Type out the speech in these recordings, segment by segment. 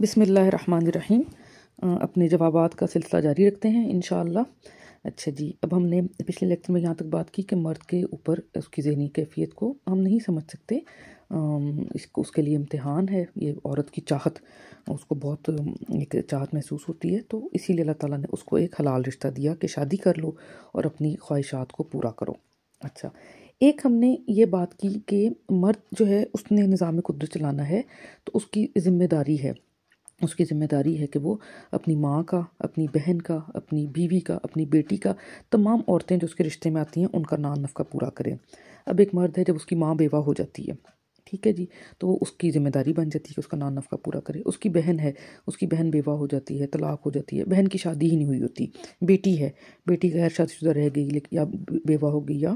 بسم اللہ الرحمن الرحیم۔ اپنے جوابات کا سلسلہ جاری رکھتے ہیں انشاءاللہ۔ اچھا جی، اب ہم نے پچھلے لیکچر میں یہاں تک بات کی کہ مرد کے اوپر اس کی ذہنی کیفیت کو ہم نہیں سمجھ سکتے، اس کے لیے امتحان ہے۔ یہ عورت کی چاہت، اس کو بہت ایک چاہت محسوس ہوتی ہے، تو اسی لیے اللہ تعالیٰ نے اس کو ایک حلال رشتہ دیا کہ شادی کر لو اور اپنی خواہشات کو پورا کرو۔ اچھا، ایک ہم نے یہ بات کی کہ مرد جو ہے اس نے نظام قدرت چلانا ہے، تو اس کی ذمہ داری ہے کہ وہ اپنی ماں کا، اپنی بہن کا، اپنی بیوی کا، اپنی بیٹی کا، تمام عورتیں جو اس کے رشتے میں آتی ہیں ان کا نان نفقہ پورا کریں۔ اب ایک مرد ہے، جب اس کی ماں بیوہ ہو جاتی ہے، ٹھیک ہے جی، تو وہ اس کی ذمہ داری بن جاتی ہے کہ اس کا نان نفقہ پورا کرے۔ اس کی بہن ہے، اس کی بہن بیوہ ہو جاتی ہے، طلاق ہو جاتی ہے، بہن کی شادی ہی نہیں ہوئی ہوتی، بیٹی ہے، بیٹی غیر شادی شدہ رہ گئی یا بیوہ ہو گئی یا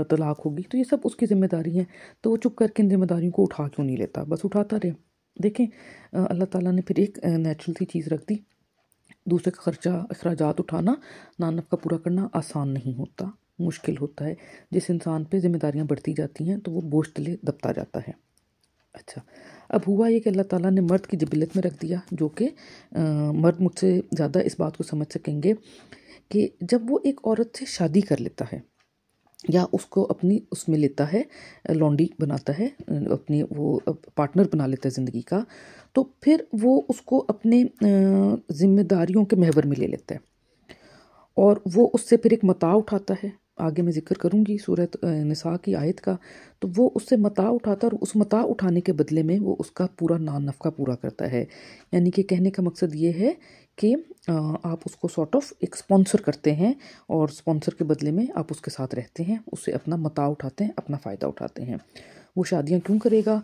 طلاق ہوگی، تو یہ سب اس کی ذمہ داری ہیں۔ تو وہ چپ کر کے ان ذمہ داریوں کو اٹھا کیوں نہیں لیتا، بس اٹھاتا رہے۔ دیکھیں اللہ تعالیٰ نے پھر ایک نیچرل سی چیز رکھ دی، دوسرے کا خرچہ اخراجات اٹھانا، نان نفقہ پورا کرنا آسان نہیں ہوتا، مشکل ہوتا ہے۔ جس انسان پہ ذمہ داریاں بڑھتی جاتی ہیں تو وہ بوجھ تلے دبتا جاتا ہے۔ اچھا، اب ہوا یہ کہ اللہ تعالیٰ نے مرد کی جبلت میں رکھ دیا، جو کہ مرد مجھ سے زیادہ اس بات کو سمجھ سکیں گے کہ جب وہ ایک عورت سے شادی کر لیتا ہے یا اس کو اپنی اس میں لیتا ہے، لونڈی بناتا ہے، اپنی وہ پارٹنر بنا لیتا ہے زندگی کا، تو پھر وہ اس کو اپنے ذمہ داریوں کے محور میں لے لیتا ہے اور وہ اس سے پھر ایک متاع اٹھاتا ہے۔ آگے میں ذکر کروں گی سورۃ نساء کی آیت کا، تو وہ اس سے متاع اٹھاتا ہے اور اس متاع اٹھانے کے بدلے میں وہ اس کا پورا نان نفقہ پورا کرتا ہے۔ یعنی کہ کہنے کا مقصد یہ ہے کہ آپ اس کو سارٹ آف ایک اسپانسر کرتے ہیں اور اسپانسر کے بدلے میں آپ اس کے ساتھ رہتے ہیں، اس سے اپنا متاع اٹھاتے ہیں، اپنا فائدہ اٹھاتے ہیں۔ وہ شادیاں کیوں کرے گا؟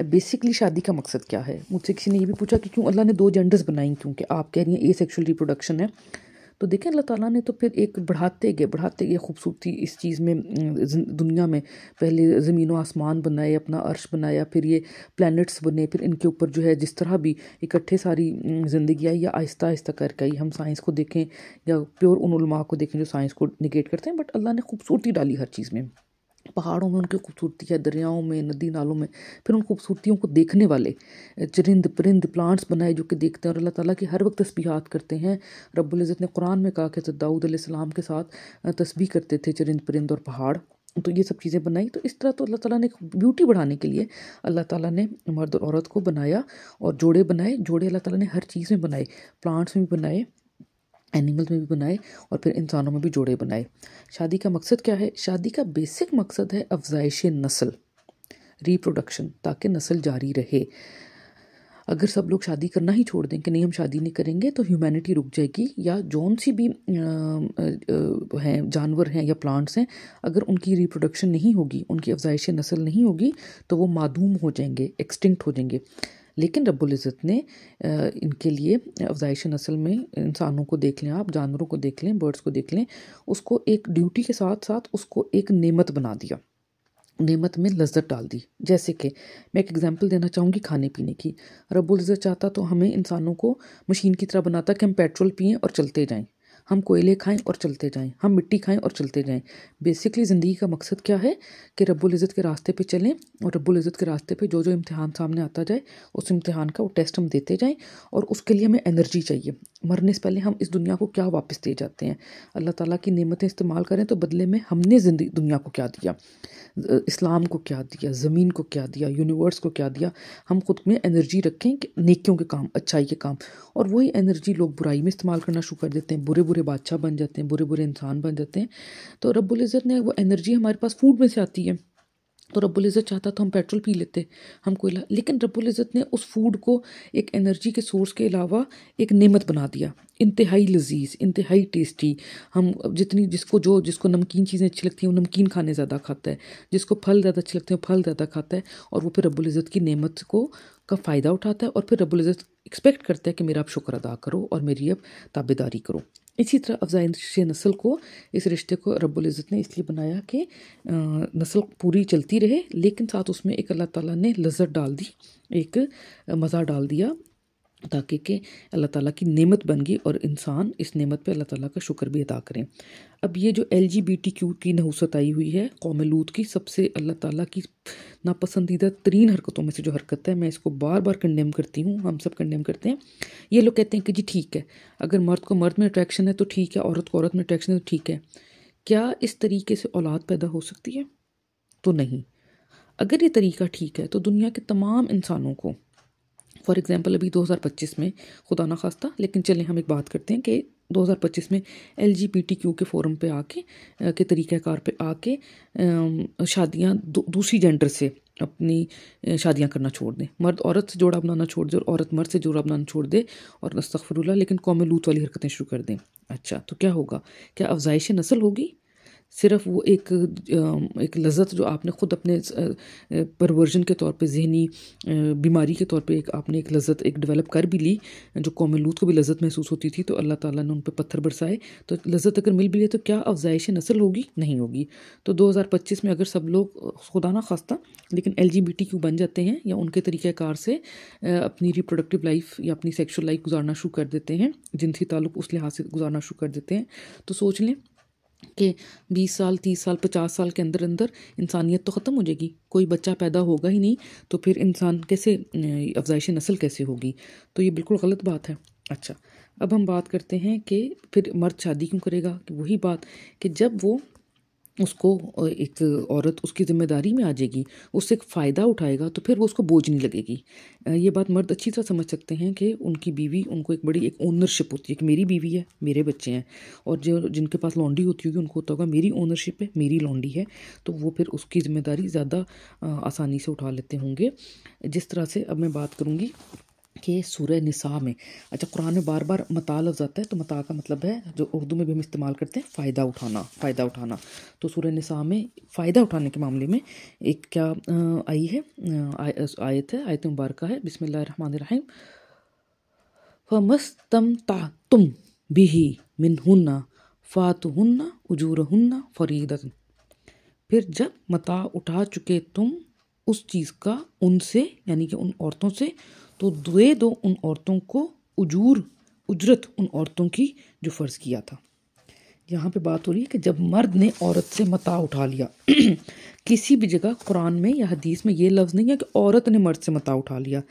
بیسکلی شادی کا مقصد کیا ہے؟ مجھ سے کسی نے یہ بھی پوچھا کہ کیوں اللہ نے 2 جینڈرز بنائیں، کیونکہ آپ کہہ رہی ہیں اے سیکشل ریپروڈکشن ہے۔ تو دیکھیں اللہ تعالیٰ نے تو پھر ایک بڑھاتے گئے خوبصورتی اس چیز میں، دنیا میں پہلے زمین و آسمان بنائے، اپنا عرش بنایا، پھر یہ پلانٹس بنے، پھر ان کے اوپر جو ہے جس طرح بھی اکٹھے ساری زندگی آئی یا آہستہ آہستہ کر کے آئی۔ ہم سائنس کو دیکھیں یا پیور ان علماء کو دیکھیں جو سائنس کو نگیٹ کرتے ہیں، بٹ اللہ نے خوبصورتی ڈالی ہر چیز میں۔ پہاڑوں میں ان کی خوبصورتی ہے، دریاؤں میں، ندی نالوں میں، پھر ان خوبصورتیوں کو دیکھنے والے چرند پرند پلانٹس بنائے جو کہ دیکھتے ہیں اور اللہ تعالیٰ کی ہر وقت تسبیحات کرتے ہیں۔ رب العزت نے قرآن میں کہا کہ حضرت داؤد علیہ السلام کے ساتھ تسبیح کرتے تھے چرند پرند اور پہاڑ، تو یہ سب چیزیں بنائی۔ تو اس طرح تو اللہ تعالیٰ نے بیوٹی بڑھانے کے لیے اللہ تعالیٰ نے مرد اور عورت کو بنایا اور جوڑے بنائے۔ جوڑے اللہ تعالیٰ نے ہر چیز میں بنائے، پلانٹس میں بھی بنائے، اینیمل میں بھی بنائے، اور پھر انسانوں میں بھی جوڑے بنائے۔ شادی کا مقصد کیا ہے؟ شادی کا بیسک مقصد ہے افزائش نسل، ریپروڈکشن، تاکہ نسل جاری رہے۔ اگر سب لوگ شادی کرنا ہی چھوڑ دیں کہ نہیں ہم شادی نہیں کریں گے تو ہیومینٹی رک جائے گی، یا جون سی بھی ہیں جانور ہیں یا پلانٹس ہیں، اگر ان کی ریپروڈکشن نہیں ہوگی، ان کی افزائش نسل نہیں ہوگی تو وہ معدوم ہو جائیں گے، ایکسٹنکٹ ہو جائیں گے۔ لیکن رب العزت نے ان کے لیے افزائش نسل میں انسانوں کو دیکھ لیں، آپ جانوروں کو دیکھ لیں، برڈز کو دیکھ لیں، اس کو ایک ڈیوٹی کے ساتھ ساتھ اس کو ایک نعمت بنا دیا، نعمت میں لذت ڈال دی۔ جیسے کہ میں ایک ایگزامپل دینا چاہوں گی کھانے پینے کی۔ رب العزت چاہتا تو ہمیں انسانوں کو مشین کی طرح بناتا کہ ہم پیٹرول پئیں اور چلتے جائیں، ہم کوئلے کھائیں اور چلتے جائیں، ہم مٹی کھائیں اور چلتے جائیں۔ بیسکلی زندگی کا مقصد کیا ہے کہ رب العزت کے راستے پہ چلیں، اور رب العزت کے راستے پہ جو جو امتحان سامنے آتا جائے اس امتحان کا وہ ٹیسٹ ہم دیتے جائیں، اور اس کے لیے ہمیں انرجی چاہیے۔ مرنے سے پہلے ہم اس دنیا کو کیا واپس دے جاتے ہیں؟ اللہ تعالیٰ کی نعمتیں استعمال کریں تو بدلے میں ہم نے دنیا کو کیا دیا، اسلام کو کیا دیا، زمین کو کیا دیا، یونیورس کو کیا دیا۔ ہم خود میں انرجی رکھیں کہ نیکیوں کے کام، اچھائی کے کام، اور وہی انرجی لوگ برائی میں استعمال کرنا شروع کر دیتے ہیں، برے برے بادشاہ بن جاتے ہیں، برے برے انسان بن جاتے ہیں۔ تو رب العزت نے وہ انرجی ہمارے پاس فوڈ میں سے آتی ہے، تو رب العزت چاہتا تو ہم پیٹرول پی لیتے، ہم کوئلہ، لیکن رب العزت نے اس فوڈ کو ایک انرجی کے سورس کے علاوہ ایک نعمت بنا دیا، انتہائی لذیذ، انتہائی ٹیسٹی۔ ہم جس کو نمکین چیزیں اچھی لگتی ہیں وہ نمکین کھانے زیادہ کھاتا ہے، جس کو پھل زیادہ اچھے لگتے ہیں وہ پھل زیادہ کھاتا ہے، اور وہ پھر رب العزت کی نعمت کا فائدہ اٹھاتا ہے، اور پھر رب العزت ایکسپیکٹ کرتا ہے کہ میرا اب شکر ادا کرو اور میری اب تابعداری کرو۔ اسی طرح افزائش نسل کو، اس رشتے کو رب العزت نے اس لیے بنایا کہ نسل پوری چلتی رہے، لیکن ساتھ اس میں ایک اللہ تعالیٰ نے لذت ڈال دی، ایک مزہ ڈال دیا تاکہ کہ اللہ تعالیٰ کی نعمت بن گئی اور انسان اس نعمت پہ اللہ تعالیٰ کا شکر بھی ادا کریں۔ اب یہ جو LGBTQ کی نحوست آئی ہوئی ہے قوم لوط کی، سب سے اللہ تعالیٰ کی ناپسندیدہ ترین حرکتوں میں سے جو حرکت ہے، میں اس کو بار بار کنڈیم کرتی ہوں، ہم سب کنڈیم کرتے ہیں۔ یہ لوگ کہتے ہیں کہ جی ٹھیک ہے، اگر مرد کو مرد میں اٹریکشن ہے تو ٹھیک ہے، عورت کو عورت میں اٹریکشن ہے تو ٹھیک ہے۔ کیا اس طریقے سے اولاد پیدا ہو سکتی ہے؟ تو نہیں۔ اگر یہ طریقہ ٹھیک ہے تو دنیا کے تمام انسانوں کو، فار ایگزامپل ابھی 2025 میں، خدا نہ خواستہ، لیکن چلیں ہم ایک بات کرتے ہیں کہ 2025 میں LGBTQ کے فورم پہ آ کے طریقہ کار پہ آ کے شادیاں دوسری جینڈر سے اپنی شادیاں کرنا چھوڑ دیں، مرد عورت سے جوڑا بنانا چھوڑ دے اور عورت مرد سے جوڑا بنانا چھوڑ دے، اور استغفر اللہ، لیکن قوم لوط والی حرکتیں شروع کر دیں۔ اچھا تو کیا ہوگا؟ کیا افزائش نسل ہوگی؟ صرف وہ ایک لذت جو آپ نے خود اپنے پرورژن کے طور پہ، ذہنی بیماری کے طور پہ آپ نے ایک لذت ڈیولپ کر بھی لی، جو قوم لوط کو بھی لذت محسوس ہوتی تھی، تو اللہ تعالیٰ نے ان پہ پتھر برسائے، تو لذت اگر مل بھی لے تو کیا افزائش نسل ہوگی؟ نہیں ہوگی۔ تو 2025 میں اگر سب لوگ خدا نہ خواستہ لیکن LGBTQ بن جاتے ہیں یا ان کے طریقہ کار سے اپنی ریپروڈکٹیو لائف یا اپنی سیکشل لائف گزارنا شروع کر دیتے ہیں، جنسی تعلق اس لحاظ سے گزارنا شروع کر دیتے ہیں، تو سوچ لیں کہ 20 سال 30 سال 50 سال کے اندر انسانیت تو ختم ہو جائے گی، کوئی بچہ پیدا ہوگا ہی نہیں، تو پھر انسان کیسے افزائش نسل کیسے ہوگی؟ تو یہ بالکل غلط بات ہے۔ اچھا اب ہم بات کرتے ہیں کہ پھر مرد شادی کیوں کرے گا؟ کہ وہی بات کہ جب وہ اس کو ایک عورت اس کی ذمہ داری میں آ جائے گی، اس سے ایک فائدہ اٹھائے گا، تو پھر وہ اس کو بوجھ نہیں لگے گی۔ یہ بات مرد اچھی طرح سمجھ سکتے ہیں کہ ان کی بیوی ان کو ایک بڑی ایک اونرشپ ہوتی ہے کہ میری بیوی ہے، میرے بچے ہیں، اور جن کے پاس لانڈی ہوتی ہوگی ان کو ہوتا ہوگا میری اونرشپ ہے، میری لانڈی ہے، تو وہ پھر اس کی ذمہ داری زیادہ آسانی سے اٹھا لیتے ہوں گے۔ جس طرح سے اب میں بات کروں گی کہ سورہ نساء میں، اچھا قرآن میں بار بار متاع لفظ آتا ہے، تو متاع کا مطلب ہے جو اردو میں بھی ہم استعمال کرتے ہیں فائدہ اٹھانا، فائدہ اٹھانا۔ تو سورہ نساء میں فائدہ اٹھانے کے معاملے میں ایک کیا آئی ہے آیت مبارکہ ہے، بسم اللہ الرحمن الرحیم، فَمَسْتَمْتَعْتُمْ بِهِ مِنْهُنَّ فَآتُوهُنَّ أُجُورَهُنَّ فَرِيضَةً، پھر جب متاع اٹھا چکے تم اس چیز کا ان سے، یعنی کہ ان عورتوں سے، تو دے دو ان عورتوں کو اجرت ان عورتوں کی جو فرض کیا تھا۔ یہاں پہ بات ہو رہی ہے کہ جب مرد نے عورت سے متاع اٹھا لیا، کسی بھی جگہ قرآن میں یا حدیث میں یہ لفظ نہیں ہے کہ عورت نے مرد سے متاع اٹھا لیا۔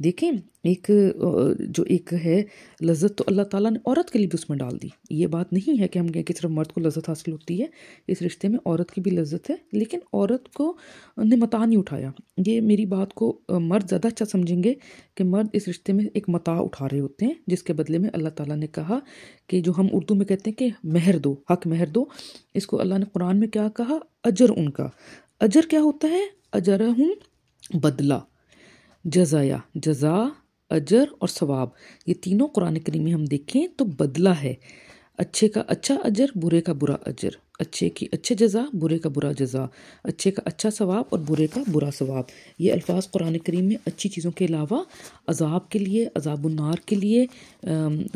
دیکھیں ایک ہے لذت، تو اللہ تعالیٰ نے عورت کے لیے بھی اس میں ڈال دی۔ یہ بات نہیں ہے کہ ہم کہیں کہ صرف مرد کو لذت حاصل ہوتی ہے، اس رشتے میں عورت کی بھی لذت ہے، لیکن عورت کو نے متاع نہیں اٹھایا۔ یہ میری بات کو مرد زیادہ اچھا سمجھیں گے کہ مرد اس رشتے میں ایک متاع اٹھا رہے ہوتے ہیں، جس کے بدلے میں اللہ تعالیٰ نے کہا کہ جو ہم اردو میں کہتے ہیں کہ مہر دو، حق مہر دو، اس کو اللہ نے قرآن میں کیا کہا؟ اجر ان کا۔ اجر کیا ہوتا ہے؟ اجرہم بدلہ، جزایا، جزا، اجر اور ثواب، یہ تینوں قرآن کریم میں ہم دیکھیں تو بدلہ ہے۔ اچھے کا اچھا اجر، برے کا برا اجر، اچھے کی اچھے جزا، برے کا برا جزا، اچھے کا اچھا ثواب اور برے کا برا ثواب۔ یہ الفاظ قرآن کریم میں اچھی چیزوں کے علاوہ عذاب کے لیے، عذاب النار کے لیے،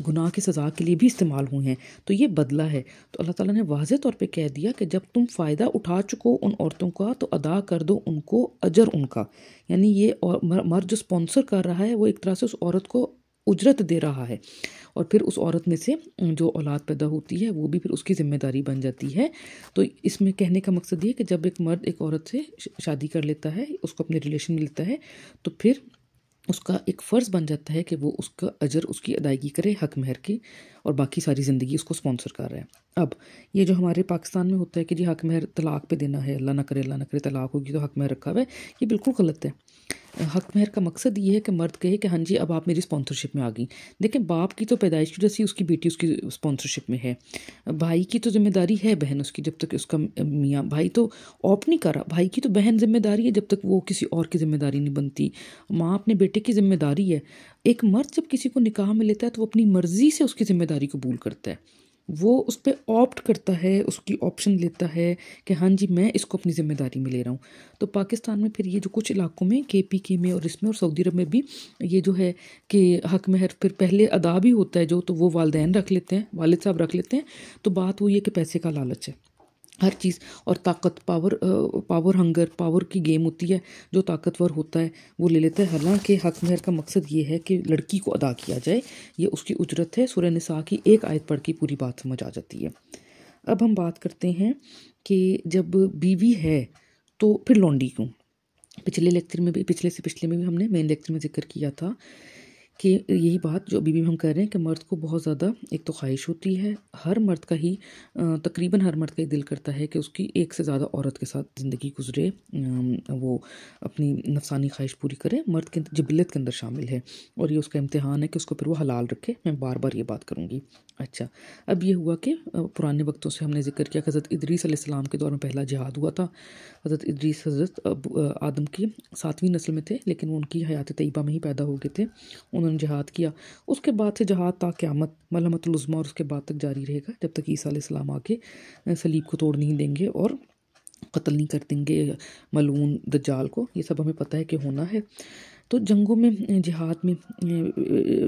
گناہ کی سزا کے لیے بھی استعمال ہوئے ہیں، تو یہ بدلہ ہے۔ تو اللہ تعالیٰ نے واضح طور پہ کہہ دیا کہ جب تم فائدہ اٹھا چکو ان عورتوں کا تو ادا کر دو ان کو اجر ان کا، یعنی یہ مرد جو اسپانسر کر رہا ہے وہ ایک طرح سے اس عورت کو اجرت دے رہا ہے، اور پھر اس عورت میں سے جو اولاد پیدا ہوتی ہے وہ بھی پھر اس کی ذمہ داری بن جاتی ہے۔ تو اس میں کہنے کا مقصد یہ کہ جب ایک مرد ایک عورت سے شادی کر لیتا ہے، اس کو اپنے ریلیشن میں لیتا ہے، تو پھر اس کا ایک فرض بن جاتا ہے کہ وہ اس کا اجر، اس کی ادائیگی کرے حق مہر کی، اور باقی ساری زندگی اس کو اسپانسر کر رہا ہے۔ اب یہ جو ہمارے پاکستان میں ہوتا ہے کہ جی حق مہر طلاق پہ دینا ہے، اللہ نہ کرے طلاق ہوگی تو حق مہر رکھا ہوا ہے، یہ بالکل غلط ہے۔ حق مہر کا مقصد یہ ہے کہ مرد کہے کہ ہاں جی اب آپ میری اسپانسرشپ میں آ گئی۔ دیکھیں باپ کی تو پیدائش کی وجہ سے اس کی بیٹی اس کی اسپانسرشپ میں ہے، بھائی کی تو ذمہ داری ہے بہن اس کی، جب تک اس کا میاں، بھائی تو آپٹ نہیں کر رہا، بھائی کی تو بہن ذمہ داری ہے جب تک وہ کسی اور کی ذمہ داری نہیں بنتی، ماں اپنے بیٹے کی ذمہ داری ہے۔ ایک مرد جب کسی کو نکاح میں لیتا ہے تو وہ اپنی مرضی سے اس کی ذمہ داری قبول کرتا ہے، وہ اس پہ آپٹ کرتا ہے، اس کی آپشن لیتا ہے کہ ہاں جی میں اس کو اپنی ذمہ داری میں لے رہا ہوں۔ تو پاکستان میں پھر یہ جو کچھ علاقوں میں KPK میں اور اس میں اور سعودی عرب میں بھی یہ جو ہے کہ حق مہر پھر پہلے ادا بھی ہوتا ہے جو، تو وہ والدین رکھ لیتے ہیں، والد صاحب رکھ لیتے ہیں، تو بات وہ یہ کہ پیسے کا لالچ ہے ہر چیز، اور طاقت، پاور ہنگر، پاور کی گیم ہوتی ہے، جو طاقتور ہوتا ہے وہ لے لیتا ہے، حالانکہ حق مہر کا مقصد یہ ہے کہ لڑکی کو ادا کیا جائے، یہ اس کی اجرت ہے۔ سورہ نساء کی ایک آیت پڑھ کے پوری بات سمجھ آ جاتی ہے۔ اب ہم بات کرتے ہیں کہ جب بیوی ہے تو پھر لونڈی کیوں؟ پچھلے سے پچھلے میں بھی ہم نے مین لیکچر میں ذکر کیا تھا کہ یہی بات جو ابھی بھی ہم کر رہے ہیں کہ مرد کو بہت زیادہ ایک تو خواہش ہوتی ہے، ہر مرد کا ہی تقریباً ہر مرد کا ہی دل کرتا ہے کہ اس کی ایک سے زیادہ عورت کے ساتھ زندگی گزرے، وہ اپنی نفسانی خواہش پوری کرے، مرد کے جبلت کے اندر شامل ہے، اور یہ اس کا امتحان ہے کہ اس کو پھر وہ حلال رکھے۔ میں بار بار یہ بات کروں گی۔ اچھا، اب یہ ہوا کہ پرانے وقتوں سے ہم نے ذکر کیا کہ حضرت ادریس علیہ السلام کے دور میں پہلا جہاد ہوا تھا۔ حضرت ادریس حضرت آدم کی 7ویں نسل میں تھے، لیکن وہ ان کی حیات طیبہ میں ہی پیدا ہو گئے تھے، انہوں نے جہاد کیا۔ اس کے بعد سے جہاد تا قیامت ملحمۃ العظمیٰ اور اس کے بعد تک جاری رہے گا، جب تک عیسیٰ علیہ السلام آ کے صلیب کو توڑ نہیں دیں گے اور قتل نہیں کر دیں گے ملعون دجال کو۔ یہ سب ہمیں پتہ ہے کہ ہونا ہے۔ تو جنگوں میں، جہاد میں،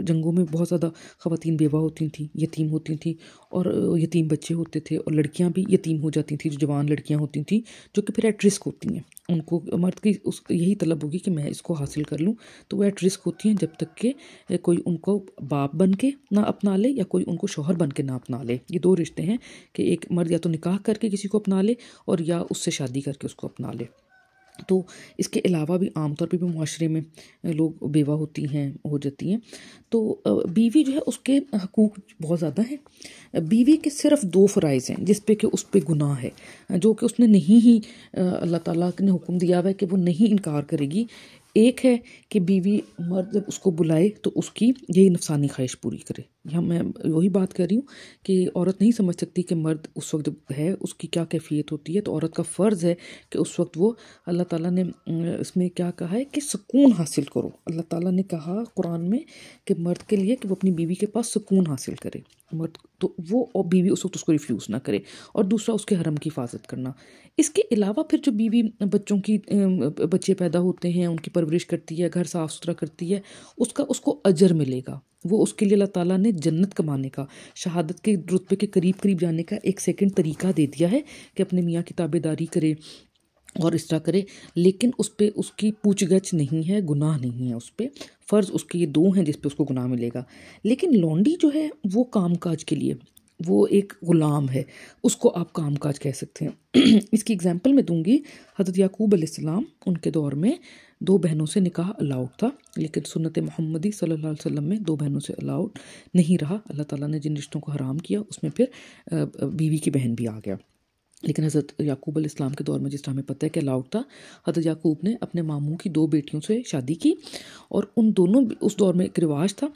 جنگوں میں بہت زیادہ خواتین بیوہ ہوتی تھیں، یتیم ہوتی تھیں، اور یتیم بچے ہوتے تھے، اور لڑکیاں بھی یتیم ہو جاتی تھیں، جو جوان لڑکیاں ہوتی تھیں، جو کہ پھر ایٹ رسک ہوتی ہیں۔ ان کو مرد کی یہی طلب ہوگی کہ میں اس کو حاصل کر لوں، تو وہ ایٹ رسک ہوتی ہیں جب تک کہ کوئی ان کو باپ بن کے نہ اپنا لے یا کوئی ان کو شوہر بن کے نہ اپنا لے۔ یہ دو رشتے ہیں کہ ایک مرد یا تو نکاح کر کے کسی کو اپنا لے، اور یا اس سے شادی کر کے اس کو اپنا لے۔ تو اس کے علاوہ بھی عام طور پہ بھی معاشرے میں لوگ بیوہ ہوتی ہیں، ہو جاتی ہیں۔ تو بیوی جو ہے اس کے حقوق بہت زیادہ ہیں۔ بیوی کے صرف 2 فرائض ہیں جس پہ کہ اس پہ گناہ ہے، جو کہ اس نے نہیں ہی اللہ تعالیٰ نے حکم دیا ہوا ہے کہ وہ نہیں انکار کرے گی۔ ایک ہے کہ بیوی مرد جب اس کو بلائے تو اس کی یہی نفسانی خواہش پوری کرے۔ یہاں میں وہی بات کر رہی ہوں کہ عورت نہیں سمجھ سکتی کہ مرد اس وقت جب ہے اس کی کیا کیفیت ہوتی ہے، تو عورت کا فرض ہے کہ اس وقت وہ، اللہ تعالیٰ نے اس میں کیا کہا ہے کہ سکون حاصل کرو۔ اللہ تعالیٰ نے کہا قرآن میں کہ مرد کے لیے کہ وہ اپنی بیوی کے پاس سکون حاصل کرے، مرد تو وہ، اور بیوی اس وقت اس کو ریفیوز نہ کرے، اور دوسرا اس کے حرم کی حفاظت کرنا۔ اس کے علاوہ پھر جو بیوی بچے پیدا ہوتے ہیں، ان کی پرورش کرتی ہے، گھر صاف ستھرا کرتی ہے، اس کو اجر ملے گا۔ وہ اس کے لیے اللہ تعالیٰ نے جنت کمانے کا، شہادت کے رتبے کے قریب جانے کا ایک سیکنڈ طریقہ دے دیا ہے کہ اپنے میاں کی تابع داری کرے اور اس طرح کرے، لیکن اس پہ اس کی پوچھ گچھ نہیں ہے، گناہ نہیں ہے اس پہ۔ فرض اس کے یہ 2 ہیں جس پہ اس کو گناہ ملے گا۔ لیکن لونڈی جو ہے وہ کام کاج کے لیے، وہ ایک غلام ہے، اس کو آپ کام کاج کہہ سکتے ہیں۔ اس کی اگزامپل میں دوں گی، حضرت یعقوب علیہ السلام، ان کے دور میں 2 بہنوں سے نکاح الاؤڈ تھا، لیکن سنت محمدی صلی اللہ علیہ وسلم میں 2 بہنوں سے الاؤڈ نہیں رہا۔ اللہ تعالیٰ نے جن رشتوں کو حرام کیا اس میں پھر بیوی کی بہن بھی آ گیا۔ لیکن حضرت یعقوب علیہ السلام کے دور میں، جس طرح ہمیں پتہ ہے کہ الاؤڈ تھا، حضرت یعقوب نے اپنے ماموں کی 2 بیٹیوں سے شادی کی، اور ان دونوں، اس دور میں ایک رواج تھا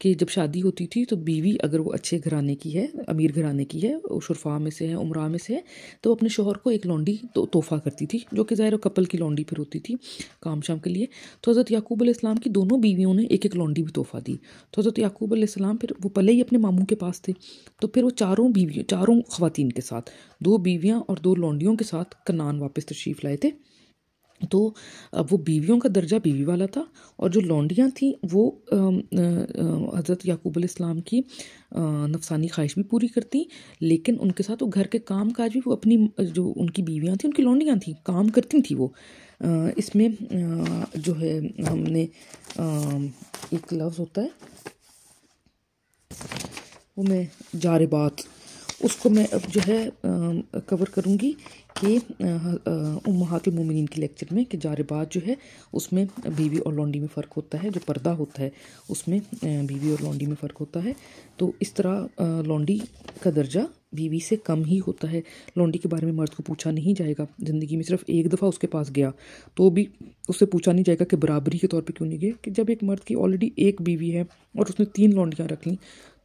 کہ جب شادی ہوتی تھی تو بیوی اگر وہ اچھے گھرانے کی ہے، امیر گھرانے کی ہے، شرفاء میں سے ہے، امراء میں سے ہے، تو اپنے شوہر کو ایک لونڈی تحفہ کرتی تھی، جو کہ ظاہر کپل کی لونڈی پھر ہوتی تھی کام شام کے لیے۔ تو حضرت یعقوب علیہ السلام کی دونوں بیویوں نے ایک لونڈی بھی تحفہ دی۔ تو حضرت یعقوب علیہ السلام پھر وہ پلے ہی اپنے ماموں کے پاس تھے، تو پھر وہ چاروں خواتین کے ساتھ، 2 بیویاں اور 2 لونڈیوں کے ساتھ کنعان واپس تشریف لائے تھے۔ تو اب وہ بیویوں کا درجہ بیوی والا تھا، اور جو لونڈیاں تھیں وہ حضرت یعقوب علیہ السلام کی نفسانی خواہش بھی پوری کرتی، لیکن ان کے ساتھ وہ گھر کے کام کاج بھی وہ اپنی، جو ان کی بیویاں تھیں، ان کی لونڈیاں تھیں، کام کرتی تھیں وہ۔ اس میں جو ہے ہم نے ایک لفظ ہوتا ہے، وہ میں جاربات، اس کو میں اب جو ہے کور کروں گی کہ امہات المومنین کے لیکچر میں، کہ جاربات جو ہے اس میں بیوی اور لونڈی میں فرق ہوتا ہے، جو پردہ ہوتا ہے اس میں بیوی اور لونڈی میں فرق ہوتا ہے۔ تو اس طرح لونڈی کا درجہ بیوی سے کم ہی ہوتا ہے۔ لونڈی کے بارے میں مرد کو پوچھا نہیں جائے گا، زندگی میں صرف ایک دفعہ اس کے پاس گیا تو بھی اس سے پوچھا نہیں جائے گا کہ برابری کے طور پہ کیوں نہیں گئے، کہ جب ایک مرد کی آلریڈی ایک بیوی ہے اور اس نے 3 لونڈیاں رکھ لیں،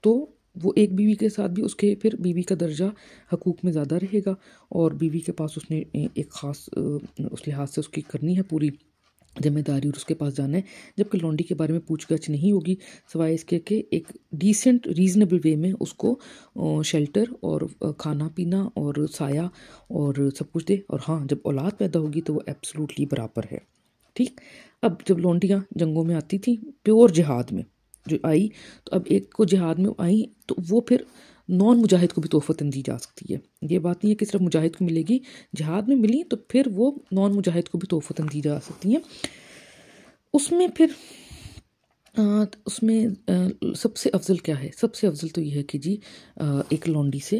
تو وہ ایک بیوی کے ساتھ بھی اس کے پھر بیوی کا درجہ حقوق میں زیادہ رہے گا، اور بیوی کے پاس اس نے ایک خاص اس لحاظ سے اس کی کرنی ہے پوری ذمہ داری، اور اس کے پاس جانا ہے، جبکہ لونڈی کے بارے میں پوچھ گچھ نہیں ہوگی، سوائے اس کے کہ ایک ڈیسنٹ ریزنیبل وے میں اس کو شیلٹر اور کھانا پینا اور سایہ اور سب کچھ دے، اور ہاں جب اولاد پیدا ہوگی تو وہ ایبسلوٹلی برابر ہے۔ ٹھیک، اب جب لونڈیاں جنگوں میں آتی تھیں، پیور جہاد میں جو آئی، تو اب ایک کو جہاد میں آئیں تو وہ پھر نان مجاہد کو بھی تحفتاً دی جا سکتی ہے. یہ بات نہیں ہے کہ صرف مجاہد کو ملے گی، جہاد میں ملی تو پھر وہ نان مجاہد کو بھی تحفتاً دی جا سکتی ہیں. اس میں پھر اس میں سب سے افضل کیا ہے؟ سب سے افضل تو یہ ہے کہ جی ایک لونڈی سے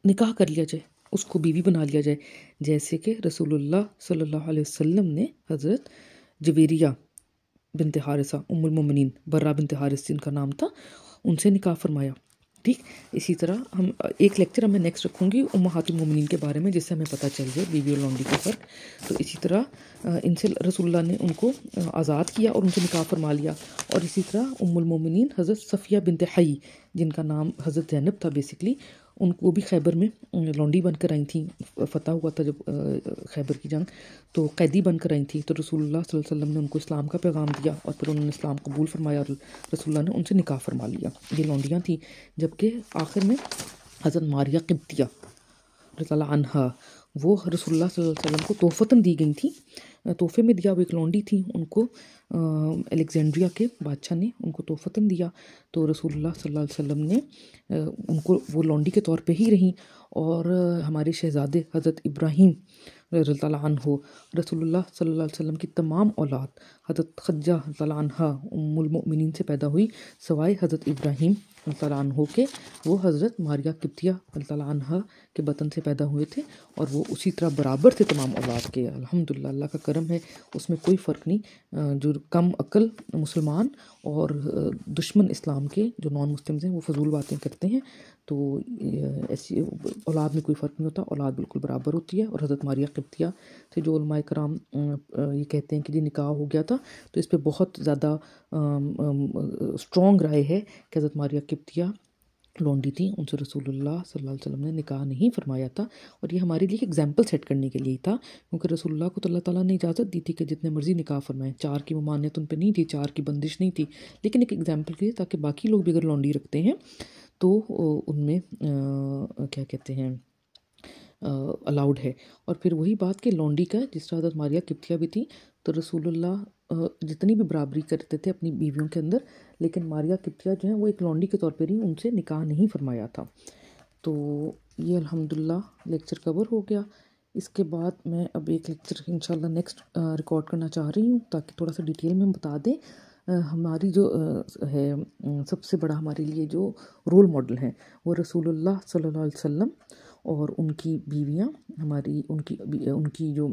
نکاح کر لیا جائے، اس کو بیوی بنا لیا جائے، جیسے کہ رسول اللہ صلی اللہ علیہ وسلم نے حضرت جویریہ بنت حارثہ ام المومنین برہ بنت حارث جن کا نام تھا، ان سے نکاح فرمایا. ٹھیک، اسی طرح ہم ایک لیکچر میں نیکسٹ رکھوں گی امہات المومنین کے بارے میں، جس سے ہمیں پتہ چل جائے بیوی اور لونڈی کا فرق. تو اسی طرح ان سے رسول اللہ نے ان کو آزاد کیا اور ان سے نکاح فرما لیا. اور اسی طرح ام المومنین حضرت صفیہ بنت حی جن کا نام حضرت زینب تھا بیسکلی، ان کو بھی خیبر میں لونڈی بن کر آئی تھیں. فتح ہوا تھا جب خیبر کی جنگ، تو قیدی بن کر آئی تھیں. تو رسول اللہ صلی اللہ علیہ وسلم نے ان کو اسلام کا پیغام دیا اور پھر انہوں نے اسلام قبول فرمایا اور رسول اللہ نے ان سے نکاح فرما لیا. یہ لونڈیاں تھیں. جبکہ آخر میں حضرت ماریہ قبطیہ رضی اللہ عنہا، وہ رسول اللہ صلی اللہ علیہ وسلم کو تحفتاً دی گئی تھیں، تحفے میں دیا. وہ ایک لونڈی تھی، ان کو الیگزینڈریا کے بادشاہ نے ان کو تحفتاً دیا. تو رسول اللہ صلی اللہ علیہ وسلم نے ان کو وہ لونڈی کے طور پہ ہی رہیں. اور ہمارے شہزادے حضرت ابراہیم رضی اللہ عنہ، رسول اللہ صلی اللہ علیہ وسلم کی تمام اولاد حضرت خدیجہ رضی اللہ عنہا ام المؤمنین سے پیدا ہوئی، سوائے حضرت ابراہیم رضی اللہ عنہ کے. وہ حضرت ماریہ قبطیہ رضی اللہ عنہا کے بطن سے پیدا ہوئے تھے، اور وہ اسی طرح برابر تھے تمام اولاد کے. الحمدللہ اللہ کا کرم ہے، اس میں کوئی فرق نہیں. جو کم عقل مسلمان اور دشمن اسلام کے جو نان مسلمز ہیں وہ فضول باتیں کرتے ہیں، تو ایسی اولاد میں کوئی فرق نہیں ہوتا، اولاد بالکل برابر ہوتی ہے. اور حضرت ماریہ قبطیہ سے جو علماء کرام یہ کہتے ہیں کہ جی نکاح ہو گیا تھا، تو اس پہ بہت زیادہ اسٹرانگ رائے ہے کہ حضرت ماریہ قبطیہ لونڈی تھیں، ان سے رسول اللہ صلی اللہ علیہ وسلم نے نکاح نہیں فرمایا تھا. اور یہ ہمارے لیے ایک ایگزامپل سیٹ کرنے کے لیے تھا، کیونکہ رسول اللہ کو تو اللہ تعالیٰ نے اجازت دی تھی کہ جتنے مرضی نکاح فرمائیں. 4 کی ممانعت ان پہ نہیں تھی، 4 کی بندش نہیں تھی، لیکن ایک ایگزامپل کے لیے تاکہ باقی لوگ بھی اگر لونڈی رکھتے ہیں تو ان میں کیا کہتے ہیں الاؤڈ ہے. اور پھر وہی بات کہ لونڈی کا جس طرح حضرت ماریہ قبطیہ بھی تھی، تو رسول اللہ جتنی بھی برابری کرتے تھے اپنی بیویوں کے اندر، لیکن ماریہ قبطیہ جو ہیں وہ ایک لونڈی کے طور پر ہی ان سے نکاح نہیں فرمایا تھا. تو یہ الحمدللہ لیکچر کور ہو گیا. اس کے بعد میں اب ایک لیکچر انشاءاللہ نیکسٹ ریکارڈ کرنا چاہ رہی ہوں تاکہ تھوڑا سا ڈیٹیل میں ہم بتا دیں ہماری جو ہے سب سے بڑا ہمارے لیے جو رول ماڈل ہیں وہ رسول اللہ صلی اللہ علیہ وسلم اور ان کی بیویاں، ہماری ان کی جو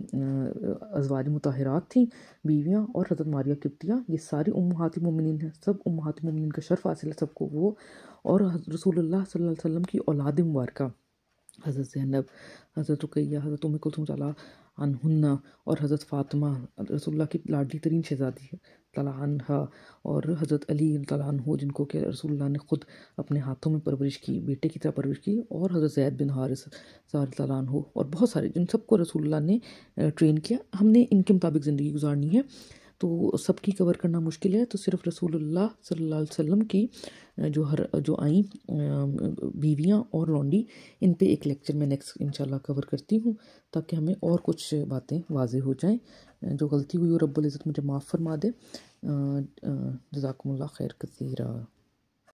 ازواج مطہرات تھیں بیویاں، اور حضرت ماریہ قبطیہ، یہ ساری امہات المومنین ہیں. سب امہات المومنین کا شرف حاصل ہے سب کو وہ. اور رسول اللہ صلی اللہ علیہ وسلم کی اولاد مبارکہ حضرت زینب، حضرت رقیہ، حضرت ام کلثوم رضی اللہ عنہن، اور حضرت فاطمہ رسول اللہ کی لاڈلی ترین شہزادی ہے رضی اللہ عنہا، اور حضرت علی رضی اللہ عنہ جن کو کہ رسول اللہ نے خود اپنے ہاتھوں میں پرورش کی، بیٹے کی طرح پرورش کی، اور حضرت زید بن حارث رضی اللہ عنہ، اور بہت سارے جن سب کو رسول اللہ نے ٹرین کیا. ہم نے ان کے مطابق زندگی گزارنی ہے، تو سب کی کور کرنا مشکل ہے. تو صرف رسول اللہ صلی اللہ علیہ وسلم کی جو آئیں بیویاں اور لونڈی، ان پہ ایک لیکچر میں نیکسٹ انشاءاللہ کور کرتی ہوں تاکہ ہمیں اور کچھ باتیں واضح ہو جائیں. جو غلطی ہوئی وہ رب العزت مجھے معاف فرما دے. جزاکم اللہ خیر کثیرہ.